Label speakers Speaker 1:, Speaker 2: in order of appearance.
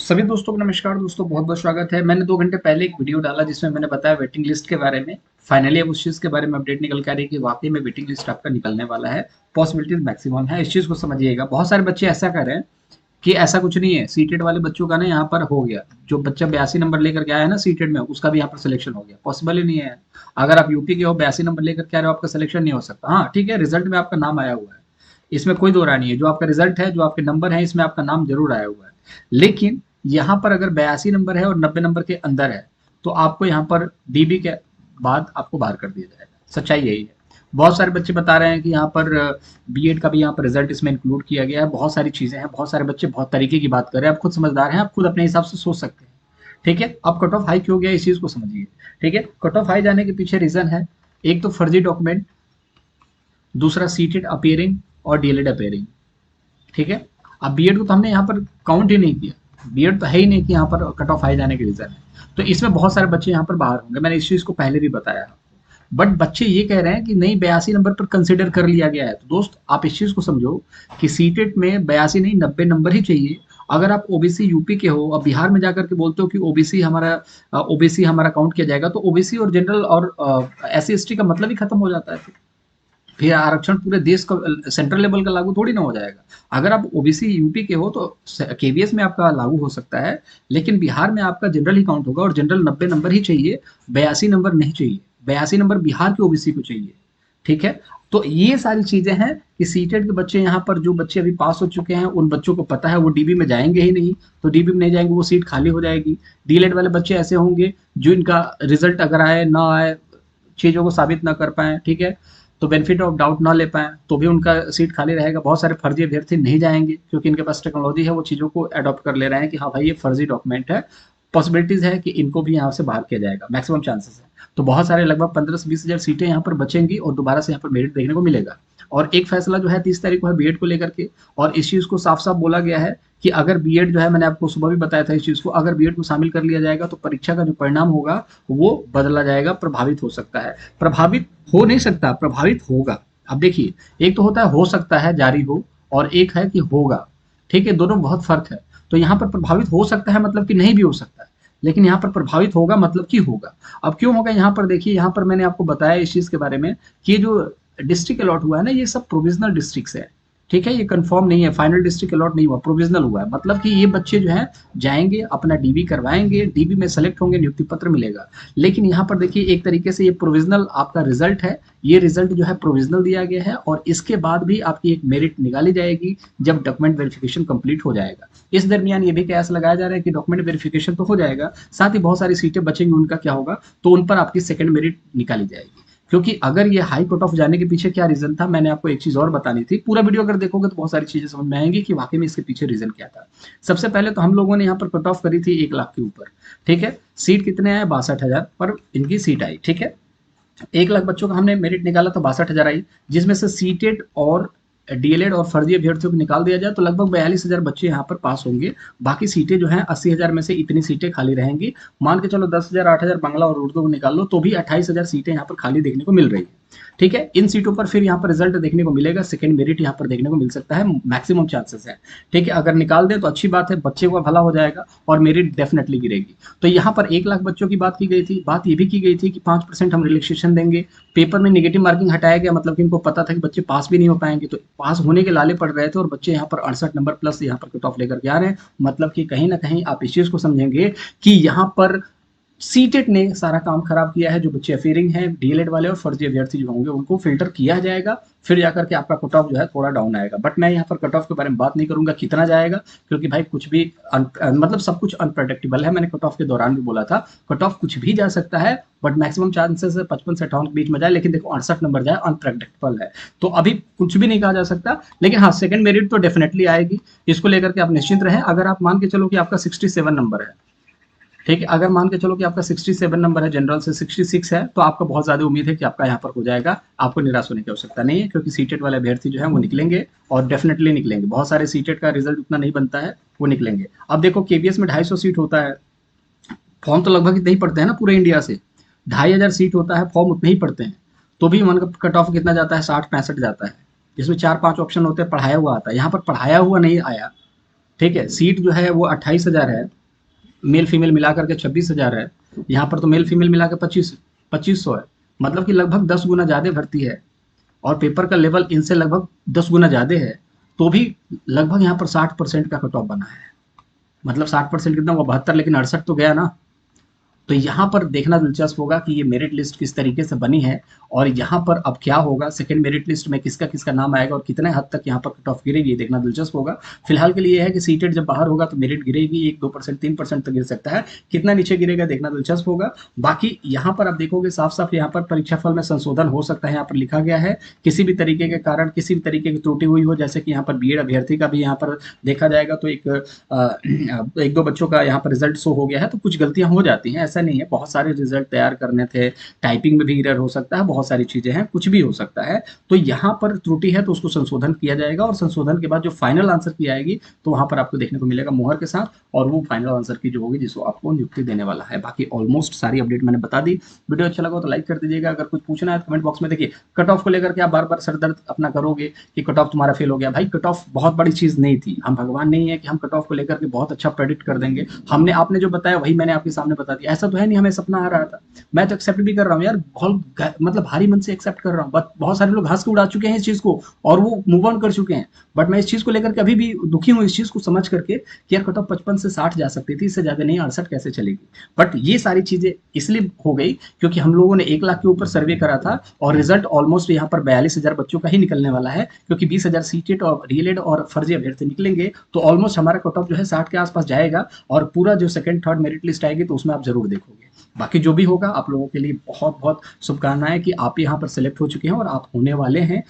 Speaker 1: सभी दोस्तों को नमस्कार दोस्तों, बहुत बहुत स्वागत है। मैंने 2 घंटे पहले एक वीडियो डाला जिसमें मैंने बताया वेटिंग लिस्ट के बारे में। फाइनली अब उस चीज़ के बारे में अपडेट निकल के आ रही है कि वाकई में वेटिंग लिस्ट आपका निकलने वाला है। पॉसिबिलिटीज मैक्सिमम है, इस चीज़ को समझिएगा। बहुत सारे बच्चे ऐसा कर रहे हैं कि ऐसा कुछ नहीं है। सीटेड वाले बच्चों का ना यहाँ पर हो गया, जो बच्चा 82 नंबर लेकर के आया है ना सीटेड में, उसका भी यहाँ पर सिलेक्शन हो गया। पॉसिबल ही नहीं है। अगर आप यूपी के हो, 82 नंबर लेकर के आ रहे हो, आपका सिलेक्शन नहीं हो सकता। हाँ ठीक है, रिजल्ट में आपका नाम आया हुआ है, इसमें कोई दो राय नहीं है। जो आपका रिजल्ट है, जो आपके नंबर है, इसमें आपका नाम जरूर आया हुआ है। लेकिन यहाँ पर अगर 82 नंबर है और 90 नंबर के अंदर है, तो आपको यहाँ पर डीबी के बाद आपको बाहर कर दिया जाएगा। सच्चाई यही है। बहुत सारे बच्चे बता रहे हैं कि यहाँ पर बीएड का भी यहाँ पर रिजल्ट इसमें इंक्लूड किया गया है। बहुत सारी चीजें हैं, बहुत सारे बच्चे बहुत तरीके की बात कर रहे हैं। आप खुद समझदार हैं, आप खुद अपने हिसाब से सोच सकते हैं। ठीक है, अब कट ऑफ हाई क्यों गया, इस चीज को समझिए। ठीक है, कट ऑफ हाई जाने के पीछे रीजन है, एक तो फर्जी डॉक्यूमेंट, दूसरा सीटेड अपियरिंग और डीएलएड अपियरिंग। ठीक है, अब बीएड को तो हमने यहाँ पर काउंट ही नहीं किया। बीएड तो है ही नहीं कि यहाँ पर कट ऑफ हाई जाने के रीजन है। तो इसमें बहुत सारे बच्चे यहाँ पर बाहर होंगे, मैंने इस चीज को पहले भी बताया। बट बच्चे ये कह रहे हैं कि नहीं, 82 नंबर पर कंसिडर कर लिया गया है। तो दोस्त आप इस चीज को समझो कि सीटेट में 82 नहीं 90 नंबर ही चाहिए। अगर आप ओबीसी यूपी के हो, अब बिहार में जाकर के बोलते हो कि ओबीसी हमारा काउंट किया जाएगा, तो ओबीसी और जनरल और एससी एसटी का मतलब ही खत्म हो जाता है। फिर आरक्षण पूरे देश का सेंट्रल लेवल का लागू थोड़ी ना हो जाएगा। अगर आप ओबीसी यूपी के हो तो केवीएस में आपका लागू हो सकता है, लेकिन बिहार में आपका जनरल ही काउंट होगा और जनरल 90 नंबर ही चाहिए, 82 नंबर नहीं चाहिए। 82 नंबर बिहार के ओबीसी को चाहिए। ठीक है, तो ये सारी चीजें हैं कि सीटेट के बच्चे यहाँ पर, जो बच्चे अभी पास हो चुके हैं, उन बच्चों को पता है वो डीबी में जाएंगे ही नहीं। तो डीबी में नहीं जाएंगे, वो सीट खाली हो जाएगी। डीलेट वाले बच्चे ऐसे होंगे जो इनका रिजल्ट अगर आए ना आए, चीजों को साबित ना कर पाए, ठीक है, तो बेनिफिट ऑफ डाउट ना ले पाए, तो भी उनका सीट खाली रहेगा। बहुत सारे फर्जी अभ्यर्थी नहीं जाएंगे क्योंकि इनके पास टेक्नोलॉजी है, वो चीज़ों को अडॉप्ट कर ले रहे हैं कि हाँ भाई ये फर्जी डॉक्यूमेंट है। पॉसिबिलिटीज है कि इनको भी यहाँ से बाहर किया जाएगा, मैक्सिमम चांसेस है। तो बहुत सारे लगभग 15 से 20 हज़ार सीटें यहाँ पर बचेंगी और दोबारा से यहाँ पर मेरिट देखने को मिलेगा। और एक फैसला जो है 30 तारीख को है बीएड को लेकर के, और इस चीज को साफ साफ बोला गया है कि अगर बीएड जो है, मैंने आपको सुबह भी बताया था इस चीज को, अगर बीएड को शामिल कर लिया जाएगा तो परीक्षा का जो परिणाम होगा वो बदला जाएगा, प्रभावित हो सकता है। प्रभावित हो नहीं सकता, प्रभावित होगा। अब देखिए, एक तो होता है हो सकता है जारी हो, और एक है कि होगा। ठीक है, दोनों बहुत फर्क है। तो यहाँ पर प्रभावित हो सकता है मतलब कि नहीं भी हो सकता है, लेकिन यहाँ पर प्रभावित होगा मतलब कि होगा। अब क्यों होगा, यहाँ पर देखिए, यहाँ पर मैंने आपको बताया इस चीज के बारे में कि जो डिस्ट्रिक्ट अलॉट हुआ है ना, ये सब प्रोविजनल डिस्ट्रिक्ट है। ठीक है, ये कंफर्म नहीं है, फाइनल डिस्ट्रिक्ट अलॉट नहीं हुआ, प्रोविजनल हुआ है। मतलब कि ये बच्चे जो है जाएंगे, अपना डीबी करवाएंगे, डीबी में सेलेक्ट होंगे, नियुक्ति पत्र मिलेगा। लेकिन यहाँ पर देखिए, एक तरीके से ये प्रोविजनल आपका रिजल्ट है। ये रिजल्ट जो है प्रोविजनल दिया गया है, और इसके बाद भी आपकी एक मेरिट निकाली जाएगी जब डॉक्यूमेंट वेरिफिकेशन कंप्लीट हो जाएगा। इस दरमियान ये भी कयास लगाया जा रहा है कि डॉक्यूमेंट वेरिफिकेशन तो हो जाएगा, साथ ही बहुत सारी सीटें बचेंगी, उनका क्या होगा, तो उन पर आपकी सेकंड मेरिट निकाली जाएगी। क्योंकि अगर ये हाई कट ऑफ जाने के पीछे क्या रीजन था, मैंने आपको एक चीज और बतानी थी। पूरा वीडियो अगर देखोगे तो बहुत सारी चीजें समझ में आएंगी कि वाकई में इसके पीछे रीजन क्या था। सबसे पहले तो हम लोगों ने यहाँ पर कट ऑफ करी थी 1 लाख के ऊपर। ठीक है, सीट कितने आए, 62,000 पर इनकी सीट आई। ठीक है, 1 लाख बच्चों का हमने मेरिट निकाला तो 62,000 आई, जिसमें से सीटेड और डीएलएड और फर्जी अभ्यर्थियों को निकाल दिया जाए तो लगभग 42,000 बच्चे यहाँ पर पास होंगे। बाकी सीटें जो हैं 80,000 में से इतनी सीटें खाली रहेंगी। मान के चलो 10,000 8,000 बांग्ला और उर्दू को निकाल लो तो भी 28,000 सीटें यहाँ पर खाली देखने को मिल रही है। ठीक है, इन सीटों पर फिर यहाँ पर रिजल्ट देखने को मिलेगा, सेकंड मेरिट यहाँ पर देखने को मिल सकता है, मैक्सिमम चांसेस है। ठीक है, अगर निकाल दें तो अच्छी बात है, बच्चे को भला हो जाएगा और मेरिट डेफिनेटली गिरेगी। तो यहाँ पर 1 लाख बच्चों की बात की गई थी। बात ये भी की गई थी कि 5% हम रिलैक्सेशन देंगे। पेपर में नेगेटिव मार्किंग हटाया गया, मतलब कि इनको पता था कि बच्चे पास भी नहीं हो पाएंगे, तो पास होने के लाले पड़ रहे थे, और बच्चे यहाँ पर 68 नंबर प्लस यहाँ पर कट ऑफ लेकर के आ रहे हैं। मतलब कि कहीं ना कहीं आप इस चीज को समझेंगे कि यहाँ पर सीटेट ने सारा काम खराब किया है। जो बच्चे अफेयरिंग हैं, डीएलएड वाले और फर्जी अभ्यर्थी जो होंगे, उनको फिल्टर किया जाएगा, फिर जाकर के आपका कट ऑफ जो है थोड़ा डाउन आएगा। बट मैं यहाँ पर कट ऑफ के बारे में बात नहीं करूंगा कितना जाएगा, क्योंकि भाई कुछ भी मतलब सब कुछ अनप्रेडिक्टेबल है। मैंने कट ऑफ के दौरान भी बोला था, कट ऑफ कुछ भी जा सकता है, बट मैक्सिमम चांसेस है 55 से 58 के बीच में जाए, लेकिन देखो 68 नंबर जाए, अनप्रेडिक्टेबल है। तो अभी कुछ भी नहीं कहा जा सकता, लेकिन हाँ सेकंड मेरिट तो डेफिनेटली आएगी, इसको लेकर के आप निश्चिंत रहें। अगर आप मान के चलो कि आपका 67 नंबर है, ठीक है, अगर मान के चलो कि आपका 67 नंबर है, जनरल से 66 है, तो आपको बहुत ज्यादा उम्मीद है कि आपका यहाँ पर हो जाएगा। आपको निराश होने की आवश्यकता नहीं है, क्योंकि सीटेट वाले अभ्यर्थी जो है वो निकलेंगे और डेफिनेटली निकलेंगे। बहुत सारे सीटेट का रिजल्ट उतना नहीं बनता है, वो निकलेंगे। अब देखो, केवीएस में 250 सीट होता है, फॉर्म तो लगभग इतने ही पड़ते हैं ना पूरे इंडिया से। 2,500 सीट होता है, फॉर्म उतने ही पड़ते हैं, तो भी मन का कट ऑफ कितना जाता है, 60-65 जाता है, जिसमें 4-5 ऑप्शन होते हैं, पढ़ाया हुआ आता है। यहाँ पर पढ़ाया हुआ नहीं आया। ठीक है, सीट जो है वो 28,000 है, मेल फीमेल मिला करके 26,000 है। यहाँ पर तो मेल फीमेल मिला के 2500 है, मतलब कि लगभग 10 गुना ज़्यादा भर्ती है। और पेपर का लेवल इनसे लगभग 10 गुना ज़्यादा है, तो भी लगभग यहाँ पर 60% का कट ऑफ बना है। मतलब 60% कितना हुआ, 72, लेकिन 68 तो गया ना। तो यहाँ पर देखना दिलचस्प होगा कि ये मेरिट लिस्ट किस तरीके से बनी है, और यहाँ पर अब क्या होगा, सेकंड मेरिट लिस्ट में किसका किसका नाम आएगा और कितने हद तक यहाँ पर कट ऑफ गिरेगी, ये देखना दिलचस्प होगा। फिलहाल के लिए है कि सीटेड जब बाहर होगा तो मेरिट गिरेगी, 1-2%, 3% तक गिर सकता है। कितना नीचे गिरेगा देखना दिलचस्प होगा। बाकी यहाँ पर आप देखोगे साफ साफ यहाँ पर परीक्षाफल में संशोधन हो सकता है। यहाँ पर लिखा गया है किसी भी तरीके के कारण, किसी भी तरीके की त्रुटि हुई हो, जैसे कि यहाँ पर बीएड अभ्यर्थी का भी यहाँ पर देखा जाएगा तो एक दो बच्चों का यहाँ पर रिजल्ट शो हो गया है, तो कुछ गलतियां हो जाती हैं, ऐसा नहीं है। बहुत सारे रिजल्ट तैयार करने थे, टाइपिंग में भी एरर हो सकता है, बहुत सारी चीजें हैं, कुछ भी हो सकता है। तो यहाँ पर त्रुटि है तो उसको संशोधन किया जाएगा, और संशोधन के बाद जो फाइनल आंसर की आएगी तो वहां पर आपको देखने को मिलेगा मुहर के साथ, और वो फाइनल आंसर की जो होगी जिसको आपको नियुक्ति देने वाला है। बाकी ऑलमोस्ट सारी अपडेट मैंने बता दी। वीडियो अच्छा लगा तो लाइक कर दीजिएगा। अगर कुछ पूछना है तो कमेंट बॉक्स में, देखिए कट ऑफ को लेकर के आप बार बार सर दर्द अपना करोगे कि कट ऑफ तुम्हारा फेल हो गया। भाई कट ऑफ बहुत बड़ी चीज नहीं थी, हम भगवान नहीं है कि हम कट ऑफ को लेकर के बहुत अच्छा प्रेडिक्ट कर देंगे। हमने आपने जो बताया वही मैंने आपके सामने बता दिया, ऐसा तो है नहीं हमें सपना आ रहा था। मैं तो एक्सेप्ट भी कर रहा हूँ यार, बहुत मतलब भारी मन से एक्सेप्ट कर रहा हूँ, बट बहुत सारे लोग हंस के उड़ा चुके हैं इस चीज को और वो मूव ऑन कर चुके हैं। बट मैं इस चीज को लेकर के अभी भी दुखी हूँ, इस चीज को समझ करके कि यार कट ऑफ 55 से 60 जा सकती थी, इससे ज्यादा नहीं, 68 कैसे चलेगी। बट ये सारी चीजें इसलिए हो गई क्योंकि हम लोगों ने 1 लाख के ऊपर सर्वे करा था, और रिजल्ट ऑलमोस्ट यहाँ पर 42,000 बच्चों का ही निकलने वाला है, क्योंकि 20,000 सीटेड और डीएलएड और फर्जी अभ्यर्थी निकलेंगे, तो ऑलमोस्ट हमारा कट ऑफ जो है 60 के आसपास जाएगा। और पूरा जो सेकंड थर्ड मेरिट लिस्ट आएगी तो उसमें आप जरूर देखोगे। बाकी जो भी होगा आप लोगों के लिए बहुत बहुत शुभकामनाएं कि आप यहाँ पर सिलेक्ट हो चुके हैं और आप होने वाले हैं।